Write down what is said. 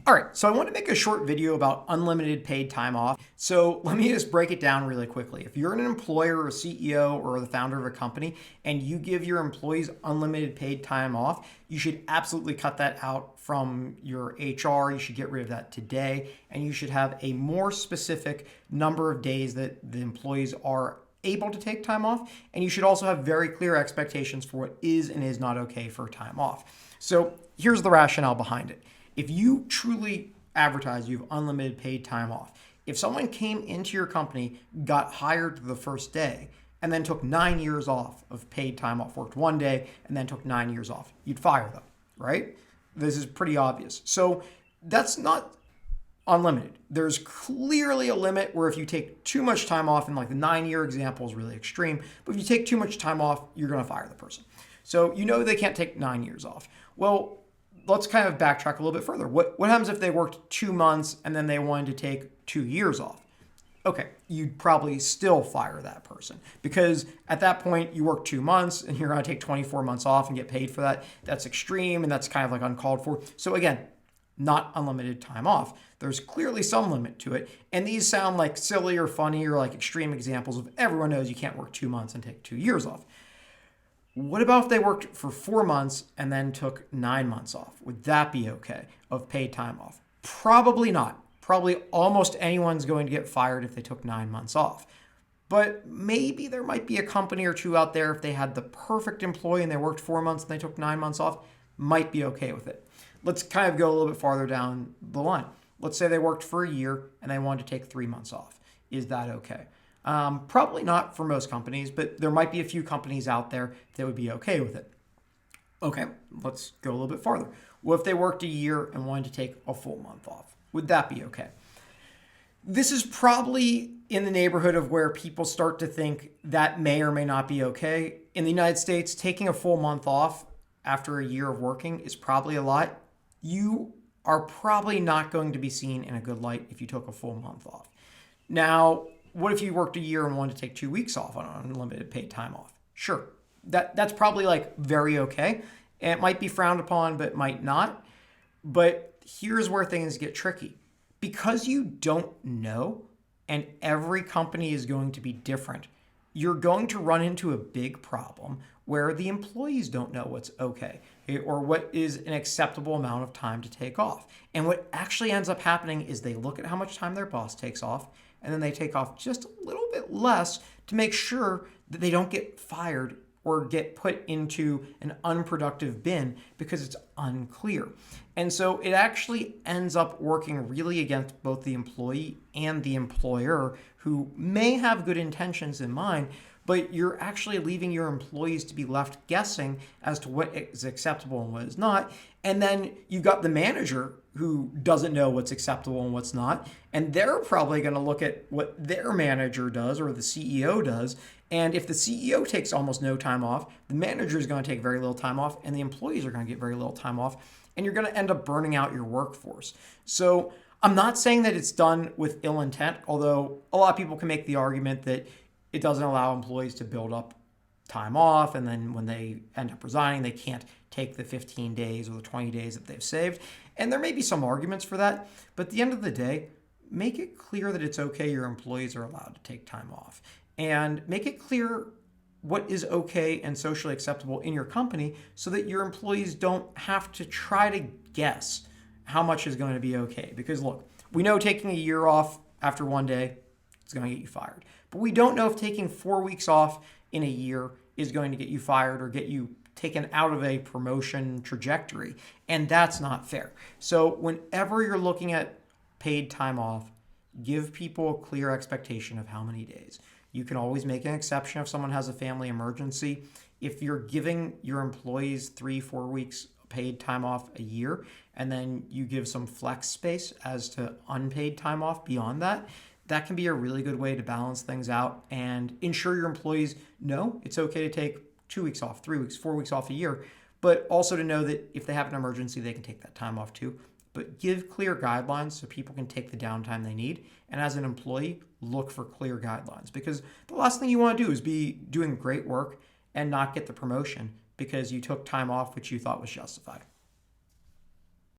All right, so I want to make a short video about unlimited paid time off. So let me just break it down really quickly. If you're an employer, a CEO, or the founder of a company, and you give your employees unlimited paid time off, you should absolutely cut that out from your HR. You should get rid of that today, and you should have a more specific number of days that the employees are able to take time off, and you should also have very clear expectations for what is and is not okay for time off. So here's the rationale behind it. If you truly advertise you have unlimited paid time off, if someone came into your company, got hired the first day, and then took 9 years off of paid time off, worked one day, and then took 9 years off, you'd fire them, right? This is pretty obvious. So that's not unlimited. There's clearly a limit where if you take too much time off, and like the 9-year example is really extreme, but if you take too much time off, you're going to fire the person. So you know they can't take 9 years off. Well, let's kind of backtrack a little bit further. What happens if they worked 2 months and then they wanted to take 2 years off? Okay, you'd probably still fire that person because at that point you work 2 months and you're going to take 24 months off and get paid for that. That's extreme and that's kind of like uncalled for. So again, not unlimited time off. There's clearly some limit to it. And these sound like silly or funny or like extreme examples of everyone knows you can't work 2 months and take 2 years off. What about if they worked for 4 months and then took 9 months off? Would that be okay of paid time off? Probably not. Probably almost anyone's going to get fired if they took 9 months off. But maybe there might be a company or two out there if they had the perfect employee and they worked 4 months and they took 9 months off, might be okay with it. Let's kind of go a little bit farther down the line. Let's say they worked for a year and they wanted to take 3 months off. Is that okay? Probably not for most companies, but there might be a few companies out there that would be okay with it. Okay, let's go a little bit farther. What if they worked a year and wanted to take a full month off? Would that be okay? This is probably in the neighborhood of where people start to think that may or may not be okay. In the United States, taking a full month off after a year of working is probably a lot. You are probably not going to be seen in a good light if you took a full month off. Now, what if you worked a year and wanted to take 2 weeks off on unlimited paid time off? Sure. That's probably like very okay. And it might be frowned upon, but might not. But here's where things get tricky. Because you don't know, and every company is going to be different, you're going to run into a big problem where the employees don't know what's okay or what is an acceptable amount of time to take off. And what actually ends up happening is they look at how much time their boss takes off, and then they take off just a little bit less to make sure that they don't get fired or get put into an unproductive bin because it's unclear. And so it actually ends up working really against both the employee and the employer who may have good intentions in mind, but you're actually leaving your employees to be left guessing as to what is acceptable and what is not. And then you've got the manager who doesn't know what's acceptable and what's not. And they're probably going to look at what their manager does or the CEO does. And if the CEO takes almost no time off, the manager is going to take very little time off, and the employees are going to get very little time off. And you're going to end up burning out your workforce. So I'm not saying that it's done with ill intent, although a lot of people can make the argument that it doesn't allow employees to build up time off, and then when they end up resigning, they can't take the 15 days or the 20 days that they've saved. And there may be some arguments for that, but at the end of the day, make it clear that it's okay your employees are allowed to take time off. And make it clear what is okay and socially acceptable in your company so that your employees don't have to try to guess how much is going to be okay. Because look, we know taking a year off after one day is going to get you fired. But we don't know if taking 4 weeks off in a year is going to get you fired or get you taken out of a promotion trajectory. And that's not fair. So whenever you're looking at paid time off, give people a clear expectation of how many days. You can always make an exception if someone has a family emergency. If you're giving your employees 3-4 weeks paid time off a year, and then you give some flex space as to unpaid time off beyond that, that can be a really good way to balance things out and ensure your employees know it's okay to take 2 weeks off, 3 weeks, 4 weeks off a year, but also to know that if they have an emergency, they can take that time off too. But give clear guidelines so people can take the downtime they need. And as an employee, look for clear guidelines, because the last thing you want to do is be doing great work and not get the promotion because you took time off which you thought was justified.